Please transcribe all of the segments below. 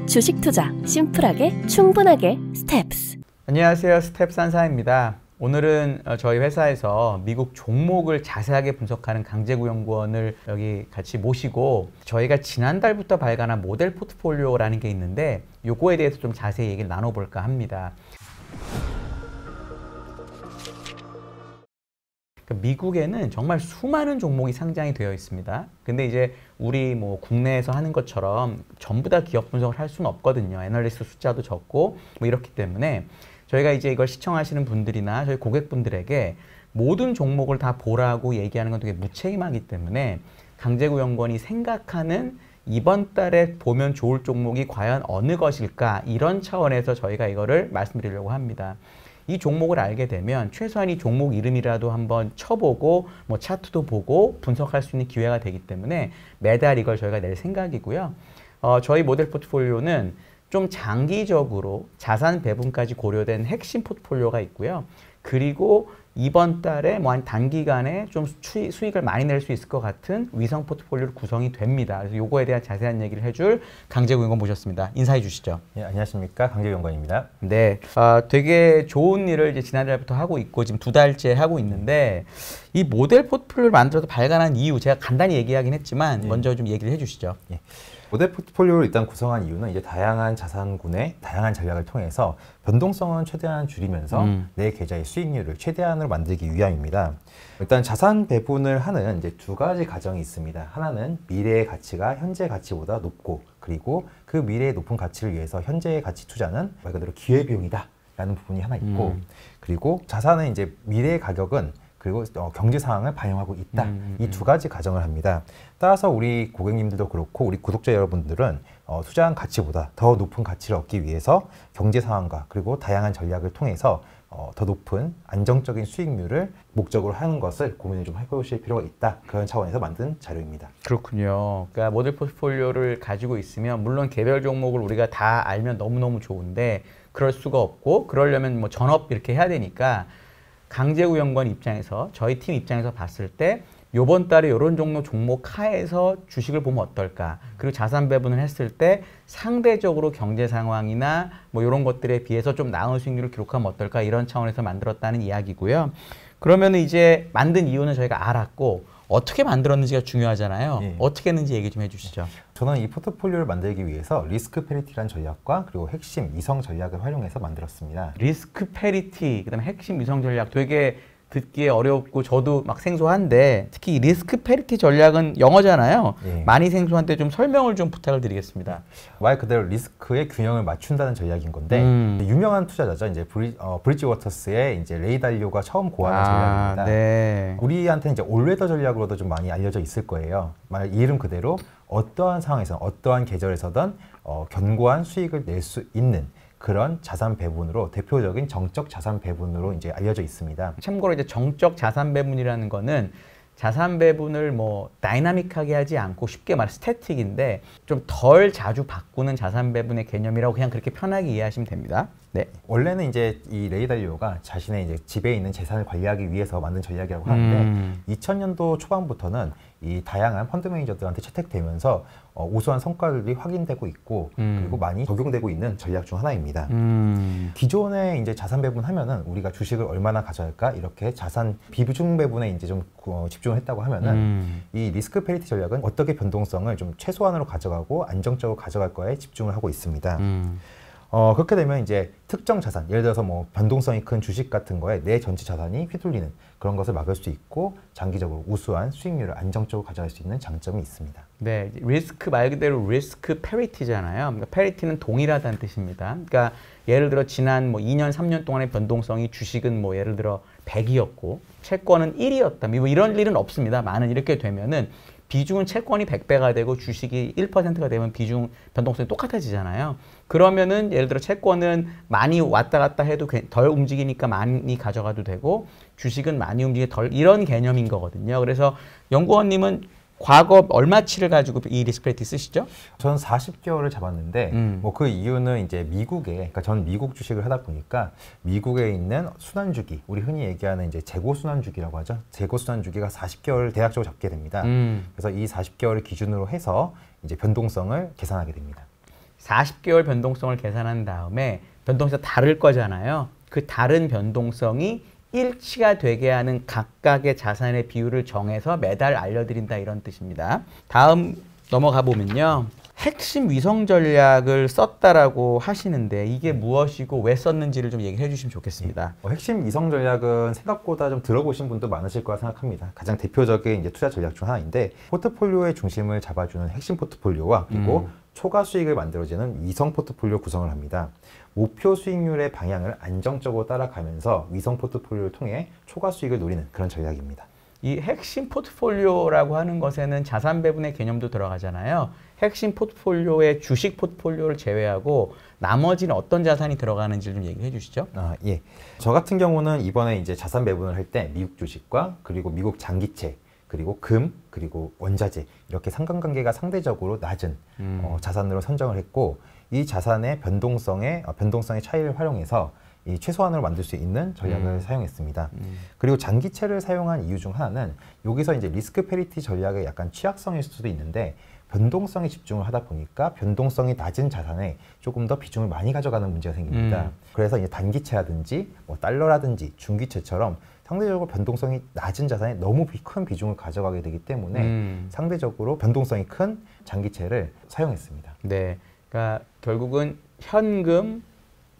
주식 투자 심플하게 충분하게 스텝스. 안녕하세요, 스텝스 한사입니다. 오늘은 저희 회사에서 미국 종목을 자세하게 분석하는 강재구 연구원을 여기 같이 모시고 저희가 지난달부터 발간한 모델 포트폴리오라는 게 있는데 요거에 대해서 좀 자세히 얘기를 나눠볼까 합니다. 미국에는 정말 수많은 종목이 상장이 되어 있습니다. 근데 이제 우리 뭐 국내에서 하는 것처럼 전부 다 기업 분석을 할 수는 없거든요. 애널리스트 숫자도 적고 뭐 이렇기 때문에 저희가 이제 이걸 시청하시는 분들이나 저희 고객분들에게 모든 종목을 다 보라고 얘기하는 건 되게 무책임하기 때문에 강재구 연구원이 생각하는 이번 달에 보면 좋을 종목이 과연 어느 것일까, 이런 차원에서 저희가 이거를 말씀드리려고 합니다. 이 종목을 알게 되면 최소한 이 종목 이름이라도 한번 쳐보고 뭐 차트도 보고 분석할 수 있는 기회가 되기 때문에 매달 이걸 저희가 낼 생각이고요. 저희 모델 포트폴리오는 좀 장기적으로 자산 배분까지 고려된 핵심 포트폴리오가 있고요. 그리고 이번 달에 뭐 한 단기간에 좀 수익을 많이 낼 수 있을 것 같은 위성 포트폴리오로 구성이 됩니다. 그래서 요거에 대한 자세한 얘기를 해줄 강재구 연구원 모셨습니다. 인사해 주시죠. 네, 안녕하십니까, 강재구 연구원입니다. 네, 되게 좋은 일을 이제 지난달부터 하고 있고 지금 2달째 하고 있는데 이 모델 포트폴리오를 만들어서 발간한 이유 제가 간단히 얘기하긴 했지만 먼저 좀 얘기를 해주시죠. 예. 모델 포트폴리오를 일단 구성한 이유는 이제 다양한 자산군의 다양한 전략을 통해서 변동성은 최대한 줄이면서 내 계좌의 수익률을 최대한으로 만들기 위함입니다. 일단 자산 배분을 하는 이제 두 가지 가정이 있습니다. 하나는 미래의 가치가 현재 가치보다 높고, 그리고 그 미래의 높은 가치를 위해서 현재의 가치 투자는 말 그대로 기회비용이다 라는 부분이 하나 있고, 그리고 자산의 이제 미래의 가격은 그리고 경제 상황을 반영하고 있다. 이 두 가지 가정을 합니다. 따라서 우리 고객님들도 그렇고 우리 구독자 여러분들은 투자한 가치보다 더 높은 가치를 얻기 위해서 경제 상황과 그리고 다양한 전략을 통해서 더 높은 안정적인 수익률을 목적으로 하는 것을 고민을 좀 해보실 필요가 있다. 그런 차원에서 만든 자료입니다. 그렇군요. 그러니까 모델 포트폴리오를 가지고 있으면 물론 개별 종목을 우리가 다 알면 너무너무 좋은데 그럴 수가 없고, 그러려면 뭐 전업 이렇게 해야 되니까 강재구 연구원 입장에서, 저희 팀 입장에서 봤을 때 요번 달에 이런 종목 하에서 주식을 보면 어떨까, 그리고 자산 배분을 했을 때 상대적으로 경제 상황이나 뭐 이런 것들에 비해서 좀 나은 수익률을 기록하면 어떨까, 이런 차원에서 만들었다는 이야기고요. 그러면 이제 만든 이유는 저희가 알았고 어떻게 만들었는지가 중요하잖아요. 예. 어떻게 했는지 얘기 좀 해주시죠. 저는 이 포트폴리오를 만들기 위해서 리스크 페리티라는 전략과 그리고 핵심 위성 전략을 활용해서 만들었습니다. 리스크 페리티, 그다음에 핵심 위성 전략, 되게 듣기에 어렵고 저도 막 생소한데 특히 이 리스크 페리티 전략은 영어잖아요. 예. 많이 생소한데 좀 설명을 좀 부탁을 드리겠습니다. 말 그대로 리스크의 균형을 맞춘다는 전략인 건데 유명한 투자자죠. 이제 브리지워터스의 이제 레이 달리오가 처음 고안한 전략입니다. 네. 우리한테는 이제 올웨더 전략으로도 좀 많이 알려져 있을 거예요. 말 이름 그대로 어떠한 상황에서 어떠한 계절에서든 견고한 수익을 낼 수 있는 그런 자산 배분으로, 대표적인 정적 자산 배분으로 이제 알려져 있습니다. 참고로 이제 정적 자산 배분이라는 거는 자산 배분을 뭐 다이나믹하게 하지 않고 쉽게 말해 스태틱인데 좀 덜 자주 바꾸는 자산 배분의 개념이라고 그냥 그렇게 편하게 이해하시면 됩니다. 네. 원래는 이제 이 레이 달리오가 자신의 이제 집에 있는 재산을 관리하기 위해서 만든 전략이라고 하는데 2000년도 초반부터는 이 다양한 펀드 매니저들한테 채택되면서 우수한 성과들이 확인되고 있고 그리고 많이 적용되고 있는 전략 중 하나입니다. 기존에 이제 자산 배분하면은 우리가 주식을 얼마나 가져갈까 이렇게 자산 비중 배분에 이제 좀 집중을 했다고 하면은 이 리스크 페리티 전략은 어떻게 변동성을 좀 최소한으로 가져가고 안정적으로 가져갈 거에 집중을 하고 있습니다. 그렇게 되면 이제 특정 자산, 예를 들어서 뭐 변동성이 큰 주식 같은 거에 내 전체 자산이 휘둘리는 그런 것을 막을 수 있고 장기적으로 우수한 수익률을 안정적으로 가져갈 수 있는 장점이 있습니다. 네, 리스크 말 그대로 리스크 페리티잖아요. 그러니까 페리티는 동일하다는 뜻입니다. 그러니까 예를 들어 지난 뭐 2년, 3년 동안의 변동성이 주식은 뭐 예를 들어 100이었고 채권은 1이었다. 뭐 이런 일은 없습니다. 많은 이렇게 되면은 비중은 채권이 100배가 되고 주식이 1%가 되면 비중 변동성이 똑같아지잖아요. 그러면은 예를 들어 채권은 많이 왔다 갔다 해도 덜 움직이니까 많이 가져가도 되고 주식은 많이 움직이게 덜, 이런 개념인 거거든요. 그래서 연구원님은 과거 얼마치를 가지고 이 리스크페리티 쓰시죠? 저는 40개월을 잡았는데 뭐 그 이유는 이제 미국에, 그러니까 저는 미국 주식을 하다 보니까 미국에 있는 순환주기, 우리 흔히 얘기하는 이제 재고 순환주기라고 하죠. 재고 순환주기가 40개월을 대략적으로 잡게 됩니다. 그래서 이 40개월을 기준으로 해서 이제 변동성을 계산하게 됩니다. 40개월 변동성을 계산한 다음에 변동성이 다를 거잖아요. 그 다른 변동성이 일치가 되게 하는 각각의 자산의 비율을 정해서 매달 알려드린다 이런 뜻입니다. 다음 넘어가 보면요. 핵심 위성 전략을 썼다라고 하시는데 이게 무엇이고 왜 썼는지를 좀 얘기해 주시면 좋겠습니다. 핵심 위성 전략은 생각보다 좀 들어보신 분도 많으실 거라 생각합니다. 가장 대표적인 이제 투자 전략 중 하나인데 포트폴리오의 중심을 잡아주는 핵심 포트폴리오와 그리고 초과 수익을 만들어주는 위성 포트폴리오 구성을 합니다. 목표 수익률의 방향을 안정적으로 따라가면서 위성 포트폴리오를 통해 초과 수익을 노리는 그런 전략입니다. 이 핵심 포트폴리오라고 하는 것에는 자산 배분의 개념도 들어가잖아요. 핵심 포트폴리오의 주식 포트폴리오를 제외하고 나머지는 어떤 자산이 들어가는지 좀 얘기해 주시죠. 예. 저 같은 경우는 이번에 이제 자산 배분을 할 때 미국 주식과 그리고 미국 장기채 그리고 금 그리고 원자재 이렇게 상관관계가 상대적으로 낮은 자산으로 선정을 했고 이 자산의 변동성의 차이를 활용해서 이 최소한으로 만들 수 있는 전략을 사용했습니다. 그리고 장기채를 사용한 이유 중 하나는 여기서 이제 리스크 페리티 전략의 약간 취약성일 수도 있는데 변동성에 집중을 하다 보니까 변동성이 낮은 자산에 조금 더 비중을 많이 가져가는 문제가 생깁니다. 그래서 이제 단기채라든지 뭐 달러라든지 중기채처럼 상대적으로 변동성이 낮은 자산에 너무 큰 비중을 가져가게 되기 때문에 상대적으로 변동성이 큰 장기채를 사용했습니다. 네, 그러니까 결국은 현금,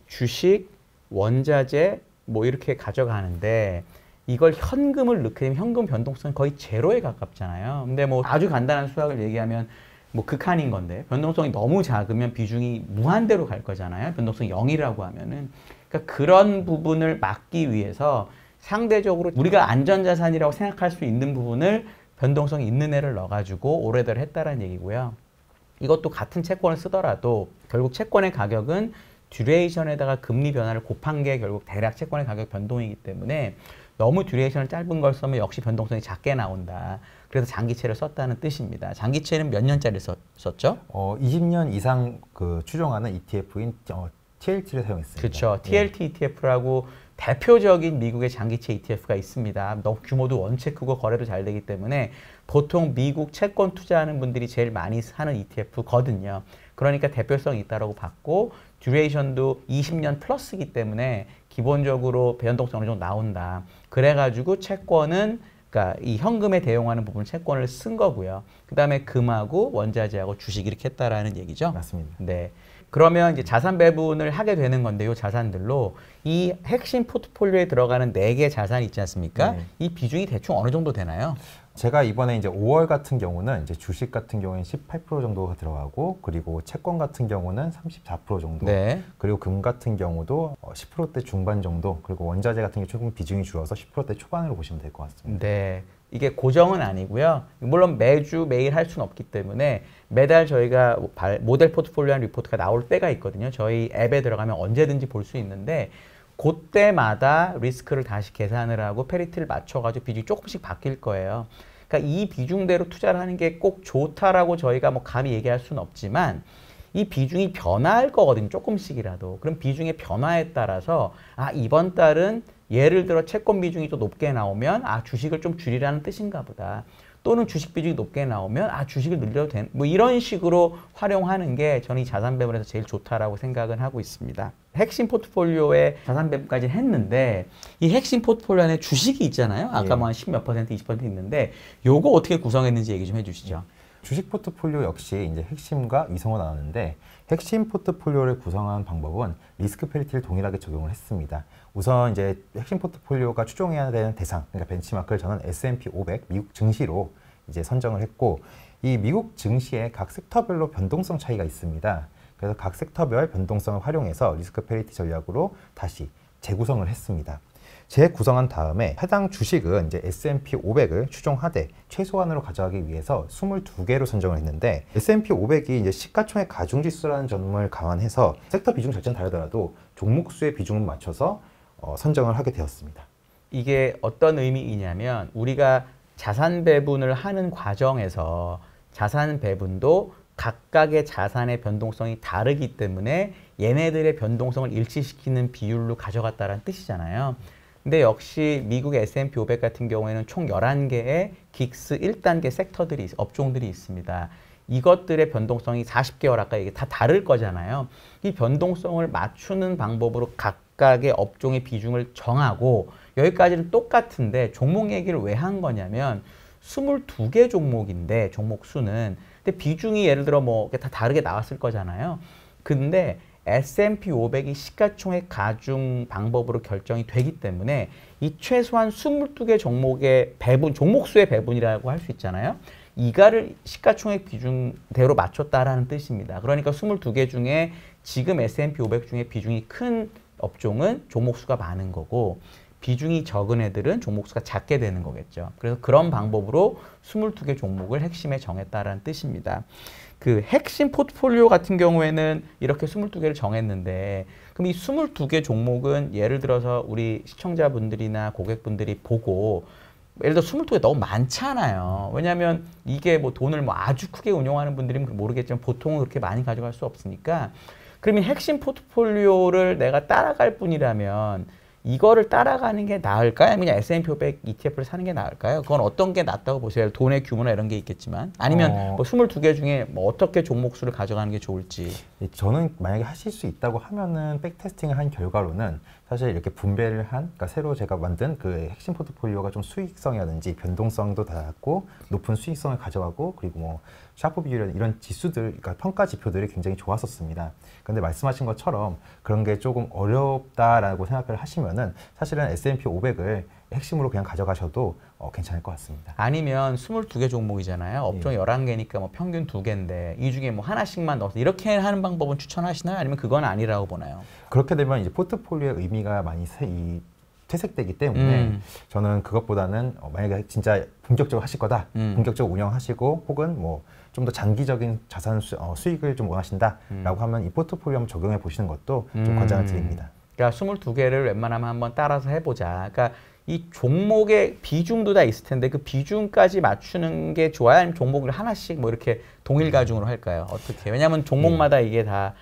주식, 원자재 뭐 이렇게 가져가는데 이걸 현금을 넣게 되면 현금 변동성이 거의 제로에 가깝잖아요. 근데 뭐 아주 간단한 수학을 얘기하면 뭐 극한인 건데 변동성이 너무 작으면 비중이 무한대로 갈 거잖아요. 변동성이 0이라고 하면은 그러니까 그런 부분을 막기 위해서 상대적으로 우리가 안전자산이라고 생각할 수 있는 부분을 변동성이 있는 애를 넣어가지고 오래들 했다라는 얘기고요. 이것도 같은 채권을 쓰더라도 결국 채권의 가격은 듀레이션에다가 금리 변화를 곱한 게 결국 대략 채권의 가격 변동이기 때문에 너무 듀레이션을 짧은 걸 쓰면 역시 변동성이 작게 나온다. 그래서 장기채를 썼다는 뜻입니다. 장기채는 몇 년짜리 썼죠? 20년 이상 그 추종하는 ETF인 TLT를 사용했습니다. 그렇죠. TLT ETF라고 대표적인 미국의 장기채 ETF가 있습니다. 너무 규모도 원체 크고 거래도 잘 되기 때문에 보통 미국 채권 투자하는 분들이 제일 많이 사는 ETF거든요. 그러니까 대표성이 있다고 봤고 듀레이션도 20년 플러스이기 때문에 기본적으로 변동성이 어느 정도 나온다. 그래가지고 채권은 그러니까 이 현금에 대용하는 부분 채권을 쓴 거고요. 그 다음에 금하고 원자재하고 주식 이렇게 했다라는 얘기죠. 맞습니다. 네. 그러면 이제 자산 배분을 하게 되는 건데 이 자산들로 이 핵심 포트폴리오에 들어가는 4개 자산이 있지 않습니까? 네. 이 비중이 대충 어느 정도 되나요? 제가 이번에 이제 5월 같은 경우는 이제 주식 같은 경우에는 18% 정도가 들어가고 그리고 채권 같은 경우는 34% 정도 네. 그리고 금 같은 경우도 10%대 중반 정도 그리고 원자재 같은 경우 조금 비중이 줄어서 10%대 초반으로 보시면 될 것 같습니다. 네. 이게 고정은 아니고요. 물론 매주 매일 할 수는 없기 때문에 매달 저희가 모델 포트폴리오 리포트가 나올 때가 있거든요. 저희 앱에 들어가면 언제든지 볼 수 있는데 그때마다 리스크를 다시 계산을 하고 페리티를 맞춰가지고 비중이 조금씩 바뀔 거예요. 그러니까 이 비중대로 투자를 하는 게 꼭 좋다라고 저희가 뭐 감히 얘기할 수는 없지만 이 비중이 변화할 거거든요. 조금씩이라도. 그럼 비중의 변화에 따라서 이번 달은 예를 들어 채권 비중이 좀 높게 나오면 주식을 좀 줄이라는 뜻인가 보다. 또는 주식 비중이 높게 나오면 주식을 늘려도 되는 뭐 이런 식으로 활용하는 게 저는 이 자산 배분에서 제일 좋다라고 생각은 하고 있습니다. 핵심 포트폴리오에 자산 배분까지 했는데 이 핵심 포트폴리오 안에 주식이 있잖아요. 아까 뭐 한 10몇 %, 20% 있는데 요거 어떻게 구성했는지 얘기 좀 해주시죠. 주식 포트폴리오 역시 이제 핵심과 위성으로 나누는데 핵심 포트폴리오를 구성한 방법은 리스크 페리티를 동일하게 적용을 했습니다. 우선 이제 핵심 포트폴리오가 추종해야 되는 대상, 그러니까 벤치마크를 저는 S&P 500 미국 증시로 이제 선정을 했고 이 미국 증시의 각 섹터별로 변동성 차이가 있습니다. 그래서 각 섹터별 변동성을 활용해서 리스크 페리티 전략으로 다시 재구성을 했습니다. 재구성한 다음에 해당 주식은 이제 S&P 500을 추종하되 최소한으로 가져가기 위해서 22개로 선정을 했는데 S&P 500이 이제 시가총액 가중지수라는 점을 감안해서 섹터 비중 자체는 다르더라도 종목 수의 비중을 맞춰서 선정을 하게 되었습니다. 이게 어떤 의미이냐면 우리가 자산 배분을 하는 과정에서 자산 배분도 각각의 자산의 변동성이 다르기 때문에 얘네들의 변동성을 일치시키는 비율로 가져갔다는 뜻이잖아요. 근데 역시 미국의 S&P 500 같은 경우에는 총 11개의 긱스 1단계 섹터들이, 업종들이 있습니다. 이것들의 변동성이 40개월 아까 이게 다 다를 거잖아요. 이 변동성을 맞추는 방법으로 각각의 업종의 비중을 정하고 여기까지는 똑같은데 종목 얘기를 왜 한 거냐면 22개 종목인데 종목 수는 근데 비중이 예를 들어 뭐 다 다르게 나왔을 거잖아요. 근데 S&P 500이 시가총액 가중 방법으로 결정이 되기 때문에 이 최소한 22개 종목의 배분, 종목수의 배분이라고 할 수 있잖아요. 이가를 시가총액 비중대로 맞췄다라는 뜻입니다. 그러니까 22개 중에 지금 S&P 500 중에 비중이 큰 업종은 종목수가 많은 거고 비중이 적은 애들은 종목수가 작게 되는 거겠죠. 그래서 그런 방법으로 22개 종목을 핵심에 정했다라는 뜻입니다. 그 핵심 포트폴리오 같은 경우에는 이렇게 22개를 정했는데 그럼 이 22개 종목은 예를 들어서 우리 시청자분들이나 고객분들이 보고 예를 들어 22개 너무 많잖아요. 왜냐하면 이게 뭐 돈을 뭐 아주 크게 운용하는 분들이면 모르겠지만 보통은 그렇게 많이 가져갈 수 없으니까 그러면 핵심 포트폴리오를 내가 따라갈 뿐이라면 이거를 따라가는 게 나을까요? 아니면 그냥 S&P 500 ETF를 사는 게 나을까요? 그건 어떤 게 낫다고 보세요? 돈의 규모나 이런 게 있겠지만 아니면 뭐 22개 중에 뭐 어떻게 종목수를 가져가는 게 좋을지. 저는 만약에 하실 수 있다고 하면은 백테스팅을 한 결과로는 사실 이렇게 분배를 한, 그러니까 새로 제가 만든 그 핵심 포트폴리오가 좀 수익성이라든지 변동성도 낮고 높은 수익성을 가져가고 그리고 뭐 샤프 비율 이런 지수들, 그러니까 평가 지표들이 굉장히 좋았었습니다. 그런데 말씀하신 것처럼 그런 게 조금 어렵다라고 생각을 하시면은 사실은 S&P 500을 핵심으로 그냥 가져가셔도 괜찮을 것 같습니다. 아니면 22개 종목이잖아요. 업종 11개니까 뭐 평균 2개인데 이 중에 뭐 하나씩만 넣어서 이렇게 하는 방법은 추천하시나요? 아니면 그건 아니라고 보나요? 그렇게 되면 이제 포트폴리오의 의미가 많이 퇴색되기 때문에 저는 그것보다는 만약에 진짜 본격적으로 하실 거다, 본격적으로 운영하시고 혹은 뭐 좀 더 장기적인 자산 수익을 좀 원하신다라고 하면 이 포트폴리오 한번 적용해 보시는 것도 좀 권장을 드립니다. 그러니까 22개를 웬만하면 한번 따라서 해보자. 그러니까 이 종목의 비중도 다 있을 텐데 그 비중까지 맞추는 게 좋아요? 아니면 종목을 하나씩 뭐 이렇게 동일 가중으로 할까요? 어떻게? 왜냐하면 종목마다 이게 다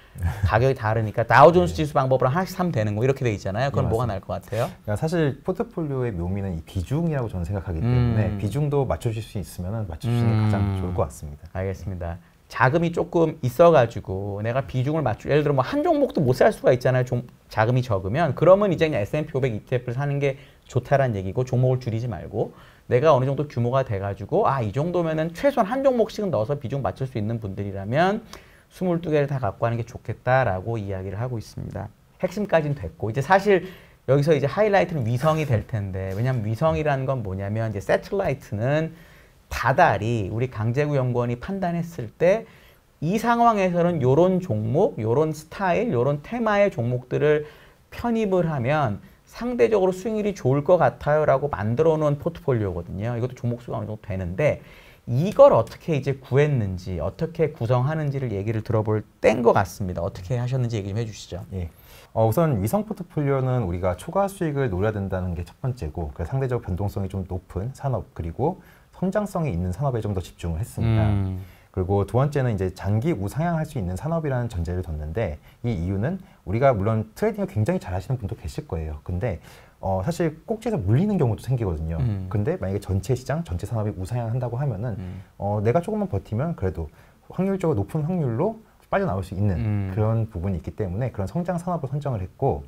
가격이 다르니까 다우존스 지수 방법으로 하나씩 사면 되는 거 이렇게 돼 있잖아요. 그건 뭐가 나을 것 같아요? 그러니까 사실 포트폴리오의 묘미는 이 비중이라고 저는 생각하기 때문에 비중도 맞춰주실 수 있으면 맞춰주시는 게 가장 좋을 것 같습니다. 알겠습니다. 자금이 조금 있어가지고 내가 비중을 예를 들어 뭐 한 종목도 못 살 수가 있잖아요. 자금이 적으면 그러면 이제 그냥 S&P 500 ETF를 사는 게 좋다라는 얘기고 종목을 줄이지 말고 내가 어느 정도 규모가 돼가지고 이 정도면은 최소한 한 종목씩은 넣어서 비중 맞출 수 있는 분들이라면 22개를 다 갖고 하는 게 좋겠다라고 이야기를 하고 있습니다. 핵심까지는 됐고 이제 사실 여기서 이제 하이라이트는 위성이 될 텐데 왜냐하면 위성이라는 건 뭐냐면 이제 새틀라이트는 다달이 우리 강재구 연구원이 판단했을 때 이 상황에서는 요런 종목, 요런 스타일, 요런 테마의 종목들을 편입을 하면 상대적으로 수익률이 좋을 것 같아요 라고 만들어 놓은 포트폴리오거든요. 이것도 종목수가 어느 정도 되는데 이걸 어떻게 이제 구했는지 어떻게 구성하는지를 얘기를 들어볼 때인 것 같습니다. 어떻게 하셨는지 얘기 좀 해주시죠. 예. 우선 위성 포트폴리오는 우리가 초과 수익을 노려야 된다는 게 첫 번째고 그래서 상대적 변동성이 좀 높은 산업 그리고 성장성이 있는 산업에 좀 더 집중을 했습니다. 그리고 두 번째는 이제 장기 우상향할 수 있는 산업이라는 전제를 뒀는데 이 이유는 우리가 물론 트레이딩을 굉장히 잘 하시는 분도 계실 거예요. 근데 사실 꼭지에서 물리는 경우도 생기거든요. 근데 만약에 전체 시장, 전체 산업이 우상향한다고 하면은 내가 조금만 버티면 그래도 확률적으로 높은 확률로 빠져나올 수 있는 그런 부분이 있기 때문에 그런 성장 산업을 선정을 했고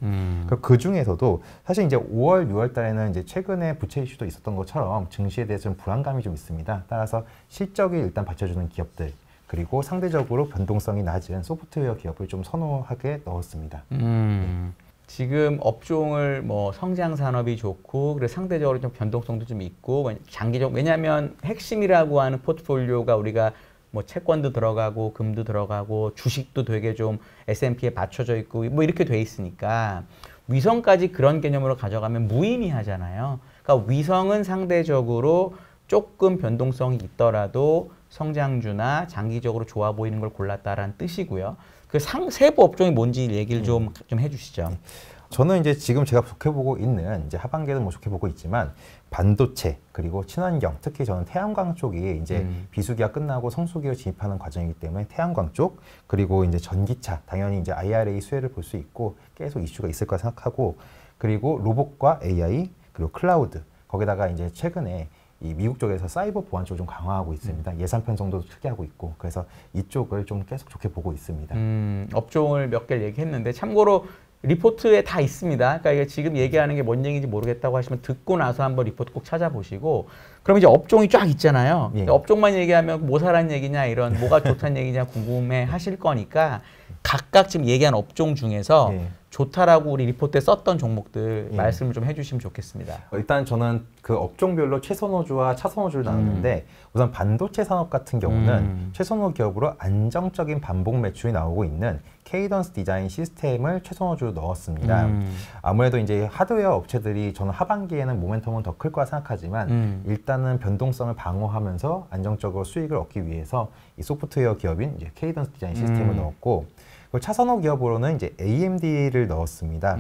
그 중에서도 사실 이제 5월, 6월 달에는 이제 최근에 부채 이슈도 있었던 것처럼 증시에 대해서 좀 불안감이 좀 있습니다. 따라서 실적이 일단 받쳐주는 기업들 그리고 상대적으로 변동성이 낮은 소프트웨어 기업을 좀 선호하게 넣었습니다. 지금 업종을 뭐 성장 산업이 좋고 그리고 상대적으로 좀 변동성도 좀 있고 장기적 왜냐하면 핵심이라고 하는 포트폴리오가 우리가 뭐 채권도 들어가고 금도 들어가고 주식도 되게 좀 S&P에 받쳐져 있고 뭐 이렇게 돼 있으니까 위성까지 그런 개념으로 가져가면 무의미하잖아요. 그러니까 위성은 상대적으로 조금 변동성이 있더라도 성장주나 장기적으로 좋아 보이는 걸 골랐다라는 뜻이고요. 그 세부 업종이 뭔지 얘기를 좀 해주시죠. 저는 이제 지금 제가 좋게 보고 있는 이제 하반기에도 뭐 좋게 보고 있지만 반도체 그리고 친환경 특히 저는 태양광 쪽이 이제 비수기가 끝나고 성수기로 진입하는 과정이기 때문에 태양광 쪽 그리고 이제 전기차 당연히 이제 IRA 수혜를 볼 수 있고 계속 이슈가 있을 거라 생각하고 그리고 로봇과 AI 그리고 클라우드 거기다가 이제 최근에 이 미국 쪽에서 사이버 보안 쪽을 좀 강화하고 있습니다. 예산 편성도 크게 하고 있고 그래서 이쪽을 좀 계속 좋게 보고 있습니다. 업종을 몇 개를 얘기했는데 참고로 리포트에 다 있습니다. 그러니까 이게 지금 얘기하는 게 뭔 얘기인지 모르겠다고 하시면 듣고 나서 한번 리포트 꼭 찾아보시고 그럼 이제 업종이 쫙 있잖아요. 예. 업종만 얘기하면 뭐 사란 얘기냐 이런 뭐가 좋다는 얘기냐 궁금해 하실 거니까 각각 지금 얘기한 업종 중에서 예. 좋다라고 우리 리포트에 썼던 종목들 예. 말씀을 좀 해주시면 좋겠습니다. 일단 저는 그 업종별로 최선호주와 차선호주를 나눴는데 우선 반도체 산업 같은 경우는 최선호 기업으로 안정적인 반복 매출이 나오고 있는 케이던스 디자인 시스템을 최선호주로 넣었습니다. 아무래도 이제 하드웨어 업체들이 저는 하반기에는 모멘텀은 더 클 거라 생각하지만 일단은 변동성을 방어하면서 안정적으로 수익을 얻기 위해서 이 소프트웨어 기업인 이제 케이던스 디자인 시스템을 넣었고 차선호 기업으로는 이제 AMD를 넣었습니다.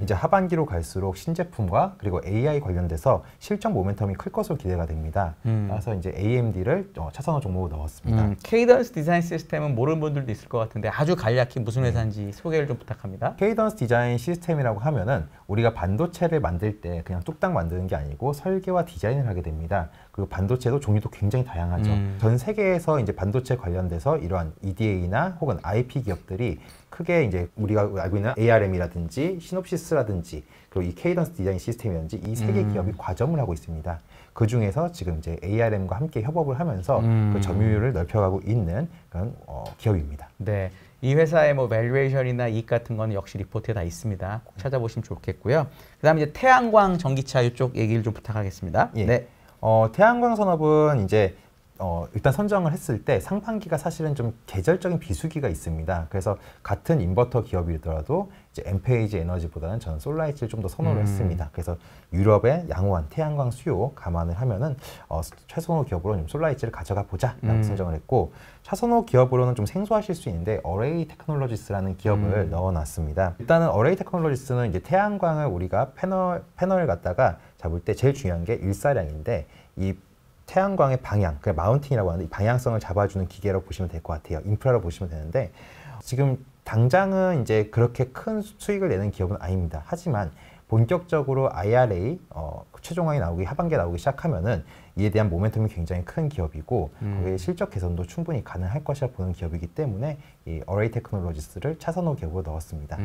이제 하반기로 갈수록 신제품과 그리고 AI 관련돼서 실적 모멘텀이 클 것으로 기대가 됩니다. 그래서 이제 AMD를 차선호 종목으로 넣었습니다. 케이던스 디자인 시스템은 모르는 분들도 있을 것 같은데 아주 간략히 무슨 회사인지 소개를 좀 부탁합니다. 케이던스 디자인 시스템이라고 하면은 우리가 반도체를 만들 때 그냥 뚝딱 만드는 게 아니고 설계와 디자인을 하게 됩니다. 그리고 반도체도 종류도 굉장히 다양하죠. 전 세계에서 이제 반도체 관련돼서 이러한 EDA나 혹은 IP 기업들이 크게 이제 우리가 알고 있는 ARM이라든지 시놉시스라든지 그리고 이 케이던스 디자인 시스템이라든지 이 세 개 기업이 과점을 하고 있습니다. 그 중에서 지금 이제 ARM과 함께 협업을 하면서 그 점유율을 넓혀가고 있는 그런 기업입니다. 네. 이 회사의 뭐 밸류에이션이나 이익 같은 거는 역시 리포트에 다 있습니다. 꼭 찾아보시면 좋겠고요. 그다음에 이제 태양광 전기차 이쪽 얘기를 좀 부탁하겠습니다. 예. 네. 태양광 산업은 이제 일단 선정을 했을 때 상반기가 사실은 좀 계절적인 비수기가 있습니다. 그래서 같은 인버터 기업이더라도 이제 엔페이지 에너지보다는 저는 솔라이트를 좀 더 선호를 했습니다. 그래서 유럽의 양호한 태양광 수요 감안을 하면은 최선호 기업으로 좀 솔라이트를 가져가 보자라고 선정을 했고 차선호 기업으로는 좀 생소하실 수 있는데 어레이 테크놀로지스라는 기업을 넣어놨습니다. 일단은 어레이 테크놀로지스는 이제 태양광을 우리가 패널을 갖다가 잡을 때 제일 중요한 게 일사량인데 이 태양광의 방향, 그 마운팅이라고 하는데 이 방향성을 잡아주는 기계로 보시면 될 것 같아요. 인프라로 보시면 되는데 지금 당장은 이제 그렇게 큰 수익을 내는 기업은 아닙니다. 하지만 본격적으로 IRA 최종화이 나오기 하반기에 나오기 시작하면은 이에 대한 모멘텀이 굉장히 큰 기업이고 거기에 실적 개선도 충분히 가능할 것이라 보는 기업이기 때문에 이 어레이 테크놀로지스를 차선호 기업으로 넣었습니다.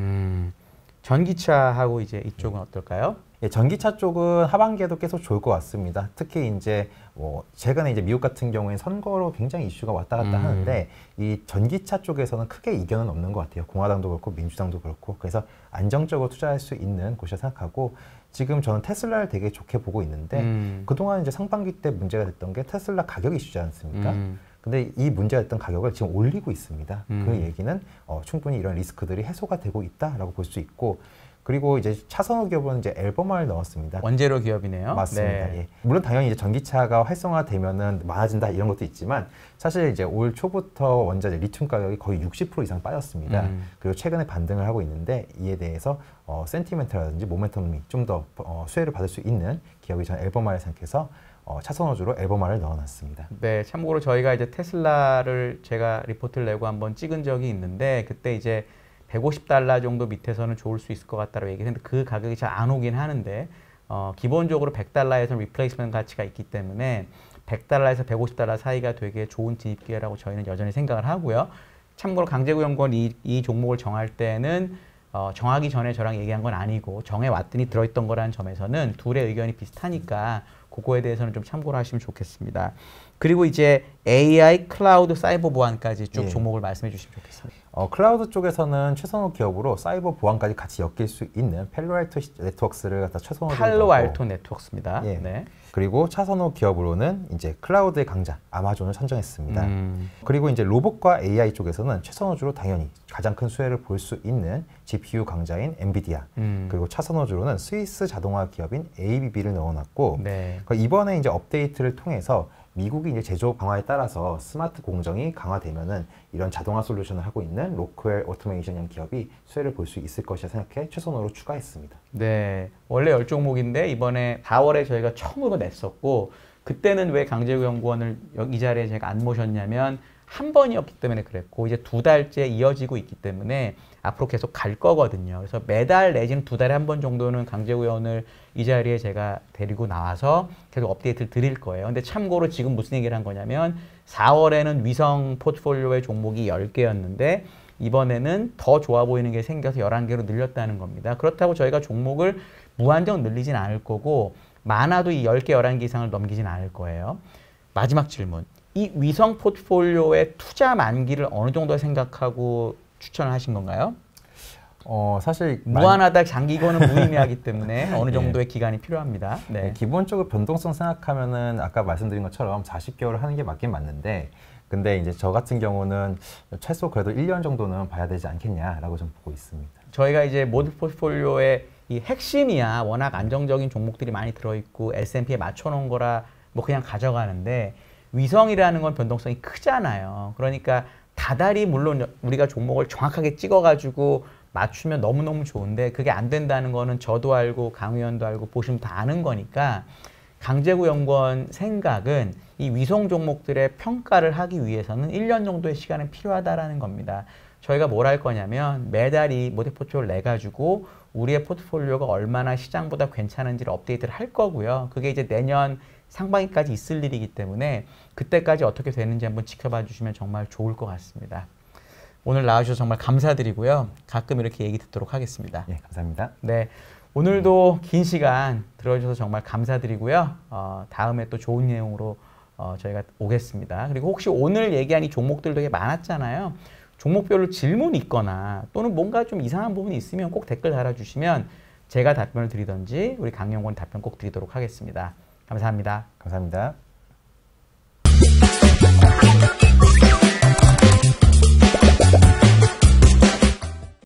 전기차하고 이제 이쪽은 어떨까요? 예, 전기차 쪽은 하반기에도 계속 좋을 것 같습니다. 특히 이제 뭐 최근에 이제 미국 같은 경우에 선거로 굉장히 이슈가 왔다 갔다 하는데 이 전기차 쪽에서는 크게 이견은 없는 것 같아요. 공화당도 그렇고 민주당도 그렇고 그래서 안정적으로 투자할 수 있는 곳이라 생각하고 지금 저는 테슬라를 되게 좋게 보고 있는데 그동안 이제 상반기 때 문제가 됐던 게 테슬라 가격 이슈지 않습니까? 근데 이 문제가 됐던 가격을 지금 올리고 있습니다. 그 얘기는 충분히 이런 리스크들이 해소가 되고 있다라고 볼 수 있고 그리고 이제 차선호 기업은 이제 앨범화를 넣었습니다. 원재료 기업이네요. 맞습니다. 네. 예. 물론 당연히 이제 전기차가 활성화되면은 많아진다 이런 것도 있지만 사실 이제 올 초부터 원자재 리튬 가격이 거의 60% 이상 빠졌습니다. 그리고 최근에 반등을 하고 있는데 이에 대해서 센티멘트라든지 모멘텀이 좀 더 수혜를 받을 수 있는 기업이 저는 앨범화를 생각해서 차선호주로 앨범화를 넣어놨습니다. 네, 참고로 저희가 이제 테슬라를 제가 리포트를 내고 한번 찍은 적이 있는데 그때 이제 $150 정도 밑에서는 좋을 수 있을 것 같다고 얘기했는데 그 가격이 잘 안 오긴 하는데 기본적으로 $100에서는 리플레이스먼트 가치가 있기 때문에 $100에서 $150 사이가 되게 좋은 진입 기회라고 저희는 여전히 생각을 하고요. 참고로 강재구 연구원이 이 종목을 정할 때는 정하기 전에 저랑 얘기한 건 아니고 정해왔더니 들어있던 거라는 점에서는 둘의 의견이 비슷하니까 그거에 대해서는 좀 참고를 하시면 좋겠습니다. 그리고 이제 AI, 클라우드, 사이버 보안까지 쭉 종목을 말씀해 주시면 좋겠습니다. 클라우드 쪽에서는 최선호 기업으로 사이버 보안까지 같이 엮일 수 있는 팔로알토 네트워크스를 갖다 최선호로 팔로알토 네트워크스입니다. 예. 네. 그리고 차선호 기업으로는 이제 클라우드의 강자 아마존을 선정했습니다. 그리고 이제 로봇과 AI 쪽에서는 최선호주로 당연히 가장 큰 수혜를 볼 수 있는 GPU 강자인 엔비디아 그리고 차선호주로는 스위스 자동화 기업인 ABB를 넣어놨고 네. 이번에 이제 업데이트를 통해서 미국이 이제 제조업 강화에 따라서 스마트 공정이 강화되면은 이런 자동화 솔루션을 하고 있는 로크웰 오토메이션형 기업이 수혜를 볼 수 있을 것이라 생각해 최선호로 추가했습니다. 네, 원래 10종목인데 이번에 4월에 저희가 처음으로 냈었고 그때는 왜 강재구 연구원을 이 자리에 제가 안 모셨냐면 한 번이었기 때문에 그랬고 이제 2달째 이어지고 있기 때문에 앞으로 계속 갈 거거든요. 그래서 매달 내지는 2달에 한 번 정도는 강재구 의원을 이 자리에 제가 데리고 나와서 계속 업데이트를 드릴 거예요. 근데 참고로 지금 무슨 얘기를 한 거냐면 4월에는 위성 포트폴리오의 종목이 10개였는데 이번에는 더 좋아 보이는 게 생겨서 11개로 늘렸다는 겁니다. 그렇다고 저희가 종목을 무한정 늘리진 않을 거고 많아도 이 10개, 11개 이상을 넘기진 않을 거예요. 마지막 질문. 이 위성 포트폴리오의 투자 만기를 어느 정도 생각하고 추천을 하신 건가요? 사실 무한하다 장기 이거는 무의미하기 때문에 어느 정도의 기간이 필요합니다. 네. 기본적으로 변동성 생각하면은 아까 말씀드린 것처럼 40개월 하는 게 맞긴 맞는데 근데 이제 저 같은 경우는 최소 그래도 1년 정도는 봐야 되지 않겠냐라고 좀 보고 있습니다. 저희가 이제 모드 포트폴리오의 이 핵심이야 워낙 안정적인 종목들이 많이 들어있고 S&P에 맞춰놓은 거라 뭐 그냥 가져가는데 위성이라는 건 변동성이 크잖아요. 그러니까 다달이 물론 우리가 종목을 정확하게 찍어가지고 맞추면 너무너무 좋은데 그게 안 된다는 거는 저도 알고 강 의원도 알고 보시면 다 아는 거니까 강재구 연구원 생각은 이 위성 종목들의 평가를 하기 위해서는 1년 정도의 시간이 필요하다라는 겁니다. 저희가 뭘 할 거냐면 매달 이 모델 포트폴리오를 내가지고 우리의 포트폴리오가 얼마나 시장보다 괜찮은지를 업데이트를 할 거고요. 그게 이제 내년 상반기까지 있을 일이기 때문에 그때까지 어떻게 되는지 한번 지켜봐 주시면 정말 좋을 것 같습니다. 오늘 나와주셔서 정말 감사드리고요. 가끔 이렇게 얘기 듣도록 하겠습니다. 예, 감사합니다. 네, 오늘도 긴 시간 들어주셔서 정말 감사드리고요. 다음에 또 좋은 내용으로 저희가 오겠습니다. 그리고 혹시 오늘 얘기한 이 종목들 되게 많았잖아요. 종목별로 질문이 있거나 또는 뭔가 좀 이상한 부분이 있으면 꼭 댓글 달아주시면 제가 답변을 드리든지 우리 강연구원 답변 꼭 드리도록 하겠습니다. 감사합니다. 감사합니다.